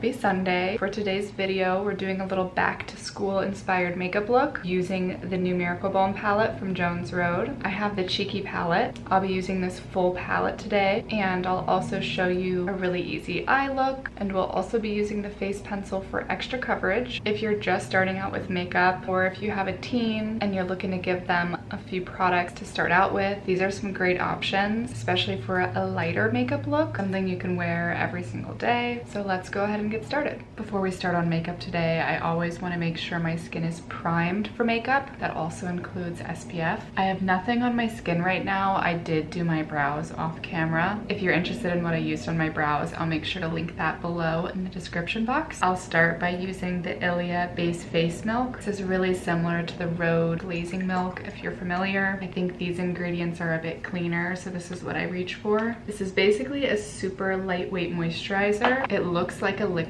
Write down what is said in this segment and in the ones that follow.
Happy Sunday. For today's video, we're doing a little back to school inspired makeup look using the new Miracle Balm palette from Jones Road. I have the Cheeky palette. I'll be using this full palette today, and I'll also show you a really easy eye look, and we'll also be using the face pencil for extra coverage. If you're just starting out with makeup, or if you have a teen and you're looking to give them a few products to start out with, these are some great options, especially for a lighter makeup look, something you can wear every single day. So let's go ahead and get started. Before we start on makeup today, I always want to make sure my skin is primed for makeup. That also includes SPF. I have nothing on my skin right now. I did do my brows off camera. If you're interested in what I used on my brows, I'll make sure to link that below in the description box. I'll start by using the Ilia Base Face Milk. This is really similar to the Rhode Glazing Milk if you're familiar. I think these ingredients are a bit cleaner, so this is what I reach for. This is basically a super lightweight moisturizer. It looks like a liquid.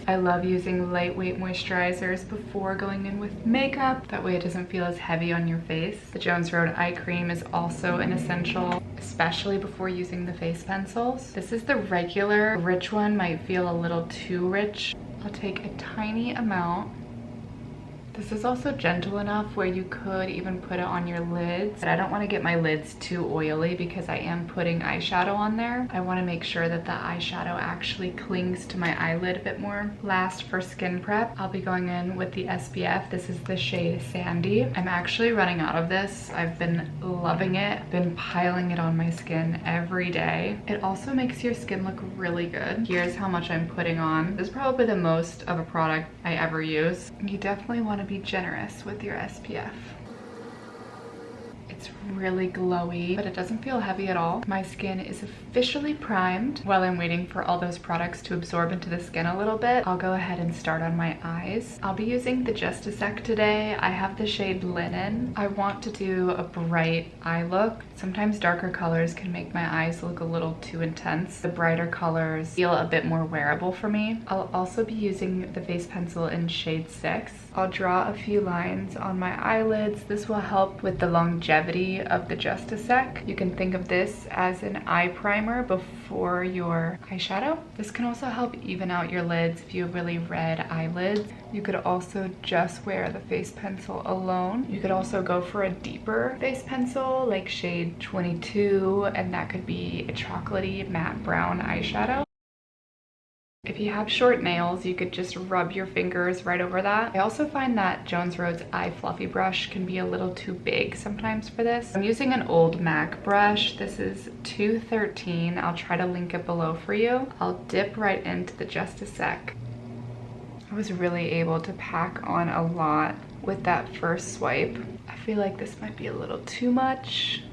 I love using lightweight moisturizers before going in with makeup. That way it doesn't feel as heavy on your face. The Jones Road eye cream is also an essential, especially before using the face pencils. This is the regular. Rich one might feel a little too rich. I'll take a tiny amount. This is also gentle enough where you could even put it on your lids. But I don't want to get my lids too oily because I am putting eyeshadow on there. I want to make sure that the eyeshadow actually clings to my eyelid a bit more. Last, for skin prep, I'll be going in with the SPF. This is the shade Sandy. I'm actually running out of this. I've been loving it. I've been piling it on my skin every day. It also makes your skin look really good. Here's how much I'm putting on. This is probably the most of a product I ever use. You definitely want to be generous with your SPF. It's really glowy, but it doesn't feel heavy at all. My skin is officially primed. While I'm waiting for all those products to absorb into the skin a little bit, I'll go ahead and start on my eyes. I'll be using the Just a Sec today. I have the shade Linen. I want to do a bright eye look. Sometimes darker colors can make my eyes look a little too intense. The brighter colors feel a bit more wearable for me. I'll also be using the face pencil in shade 6. I'll draw a few lines on my eyelids. This will help with the longevity of the Just a Sec. You can think of this as an eye primer before your eyeshadow. This can also help even out your lids if you have really red eyelids. You could also just wear the face pencil alone. You could also go for a deeper face pencil like shade 22, and that could be a chocolatey matte brown eyeshadow. If you have short nails, you could just rub your fingers right over that. I also find that Jones Road's eye fluffy brush can be a little too big sometimes for this. I'm using an old MAC brush. This is 213. I'll try to link it below for you. I'll dip right into the Just a Sec. I was really able to pack on a lot with that first swipe. I feel like this might be a little too much.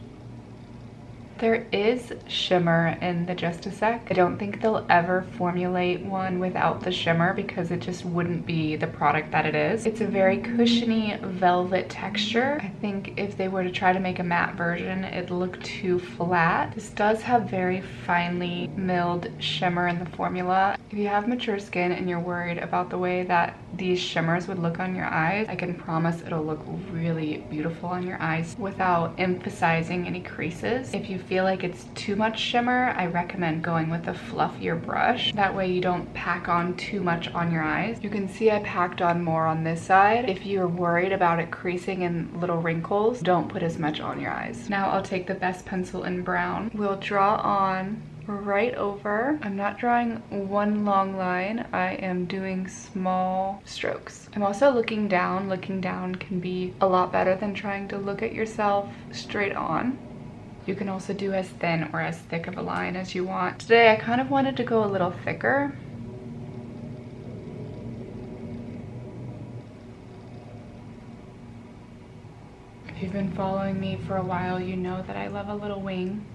There is shimmer in the Just a Sec. I don't think they'll ever formulate one without the shimmer because it just wouldn't be the product that it is. It's a very cushiony velvet texture. I think if they were to try to make a matte version, it'd look too flat. This does have very finely milled shimmer in the formula. If you have mature skin and you're worried about the way that these shimmers would look on your eyes, I can promise it'll look really beautiful on your eyes without emphasizing any creases. If you feel like it's too much shimmer, I recommend going with a fluffier brush. That way you don't pack on too much on your eyes. You can see I packed on more on this side. If you're worried about it creasing and little wrinkles, don't put as much on your eyes. Now I'll take the Best Pencil in Brown. We'll draw on right over. I'm not drawing one long line. I am doing small strokes. I'm also looking down. Looking down can be a lot better than trying to look at yourself straight on. You can also do as thin or as thick of a line as you want. Today I kind of wanted to go a little thicker. If you've been following me for a while, you know that I love a little wing.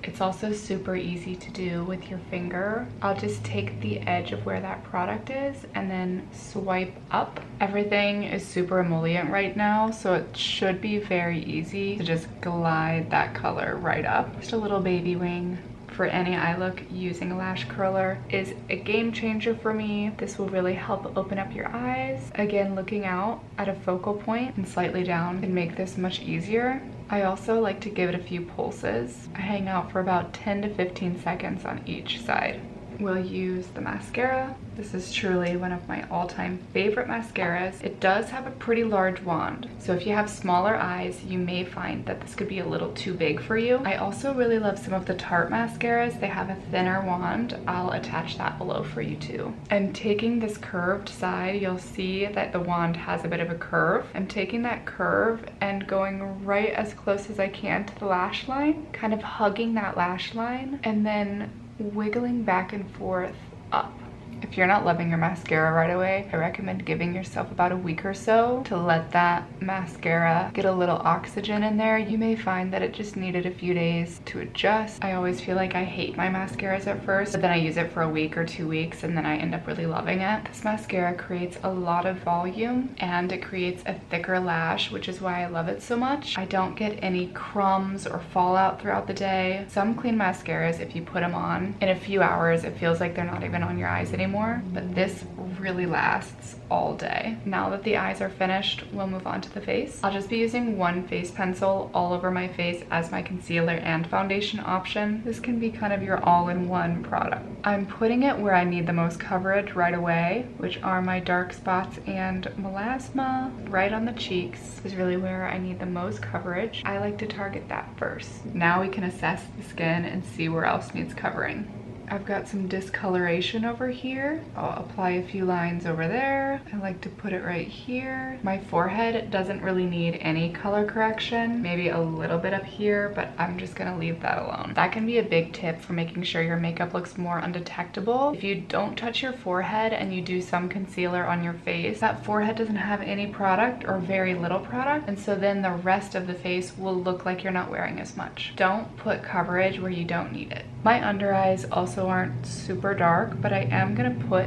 It's also super easy to do with your finger. I'll just take the edge of where that product is and then swipe up. Everything is super emollient right now, so it should be very easy to just glide that color right up. Just a little baby wing. For any eye look, using a lash curler is a game changer for me. This will really help open up your eyes. Again, looking out at a focal point and slightly down can make this much easier. I also like to give it a few pulses. I hang out for about 10 to 15 seconds on each side. we'll use the mascara. This is truly one of my all-time favorite mascaras. It does have a pretty large wand, so if you have smaller eyes, you may find that this could be a little too big for you. I also really love some of the Tarte mascaras. They have a thinner wand. I'll attach that below for you too. And taking this curved side, you'll see that the wand has a bit of a curve. I'm taking that curve and going right as close as I can to the lash line, kind of hugging that lash line, and then wiggling back and forth up. If you're not loving your mascara right away, I recommend giving yourself about a week or so to let that mascara get a little oxygen in there. You may find that it just needed a few days to adjust. I always feel like I hate my mascaras at first, but then I use it for a week or 2 weeks and then I end up really loving it. This mascara creates a lot of volume and it creates a thicker lash, which is why I love it so much. I don't get any crumbs or fallout throughout the day. Some clean mascaras, if you put them on in a few hours, it feels like they're not even on your eyes anymore. But this really lasts all day. Now that the eyes are finished, we'll move on to the face. I'll just be using one face pencil all over my face as my concealer and foundation option. This can be kind of your all-in-one product. I'm putting it where I need the most coverage right away, which are my dark spots and melasma. Right on the cheeks is really where I need the most coverage. I like to target that first. Now we can assess the skin and see where else needs covering. I've got some discoloration over here. I'll apply a few lines over there. I like to put it right here. My forehead doesn't really need any color correction, maybe a little bit up here, but I'm just gonna leave that alone. That can be a big tip for making sure your makeup looks more undetectable. If you don't touch your forehead and you do some concealer on your face, that forehead doesn't have any product or very little product, and so then the rest of the face will look like you're not wearing as much. Don't put coverage where you don't need it. My under eyes also aren't super dark, but I am gonna put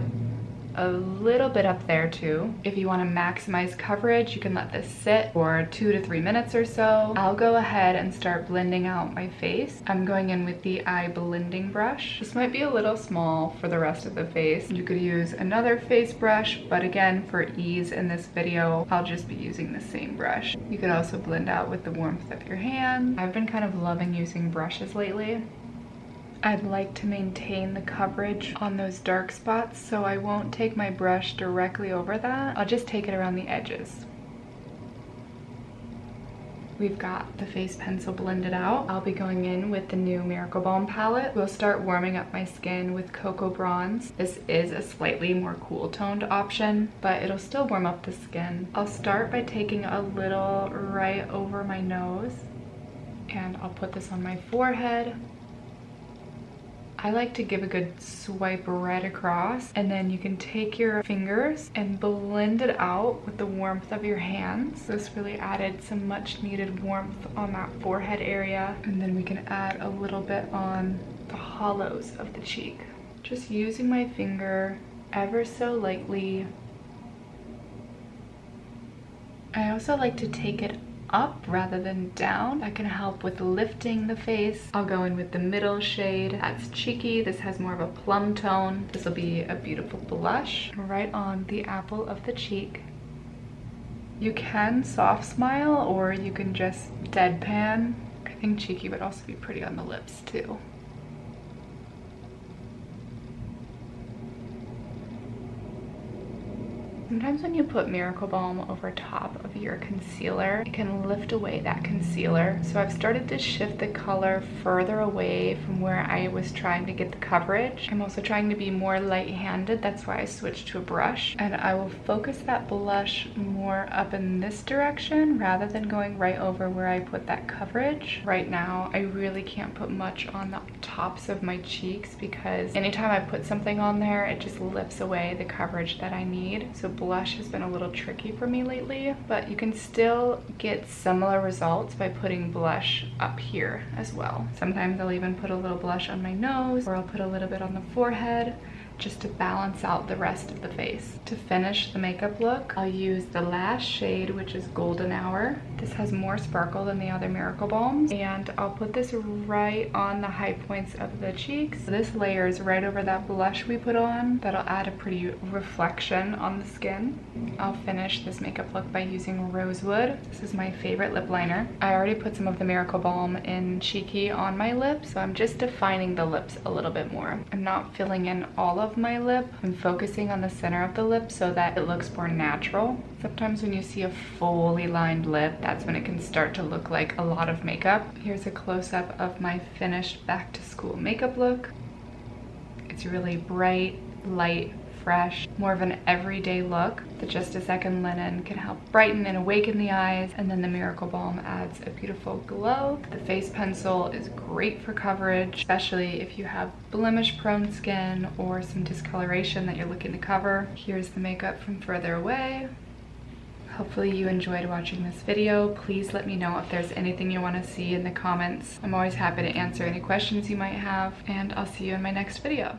a little bit up there too. If you want to maximize coverage, you can let this sit for 2 to 3 minutes or so. I'll go ahead and start blending out my face. I'm going in with the eye blending brush. This might be a little small for the rest of the face. You could use another face brush, but again, for ease in this video, I'll just be using the same brush. You could also blend out with the warmth of your hand. I've been kind of loving using brushes lately. I'd like to maintain the coverage on those dark spots, so I won't take my brush directly over that. I'll just take it around the edges. We've got the face pencil blended out. I'll be going in with the new Miracle Balm Palette. We'll start warming up my skin with Cocoa Bronze. This is a slightly more cool toned option, but it'll still warm up the skin. I'll start by taking a little right over my nose, and I'll put this on my forehead. I like to give a good swipe right across, and then you can take your fingers and blend it out with the warmth of your hands. This really added some much needed warmth on that forehead area. And then we can add a little bit on the hollows of the cheek. Just using my finger ever so lightly. I also like to take it up rather than down. That can help with lifting the face. I'll go in with the middle shade. That's cheeky. This has more of a plum tone. This will be a beautiful blush right on the apple of the cheek. You can soft smile or you can just deadpan. I think cheeky would also be pretty on the lips too. Sometimes when you put Miracle Balm over top of your concealer, it can lift away that concealer. So I've started to shift the color further away from where I was trying to get the coverage. I'm also trying to be more light-handed. That's why I switched to a brush. And I will focus that blush more up in this direction rather than going right over where I put that coverage. Right now, I really can't put much on the tops of my cheeks because anytime I put something on there, it just lifts away the coverage that I need. So blush has been a little tricky for me lately, but you can still get similar results by putting blush up here as well. Sometimes I'll even put a little blush on my nose, or I'll put a little bit on the forehead just to balance out the rest of the face. To finish the makeup look, I'll use the last shade, which is Golden Hour. This has more sparkle than the other Miracle Balms, and I'll put this right on the high points of the cheeks. This layers right over that blush we put on. That'll add a pretty reflection on the skin. I'll finish this makeup look by using Rosewood. This is my favorite lip liner. I already put some of the Miracle Balm in Cheeky on my lips, so I'm just defining the lips a little bit more. I'm not filling in all of my lip. I'm focusing on the center of the lip so that it looks more natural. Sometimes when you see a fully lined lip, that's when it can start to look like a lot of makeup. Here's a close-up of my finished back to school makeup look. It's really bright, light, fresh, more of an everyday look. The Just a Second linen can help brighten and awaken the eyes, and then the Miracle Balm adds a beautiful glow. The face pencil is great for coverage, especially if you have blemish prone skin or some discoloration that you're looking to cover. Here's the makeup from further away. Hopefully you enjoyed watching this video. Please let me know if there's anything you want to see in the comments. I'm always happy to answer any questions you might have, and I'll see you in my next video.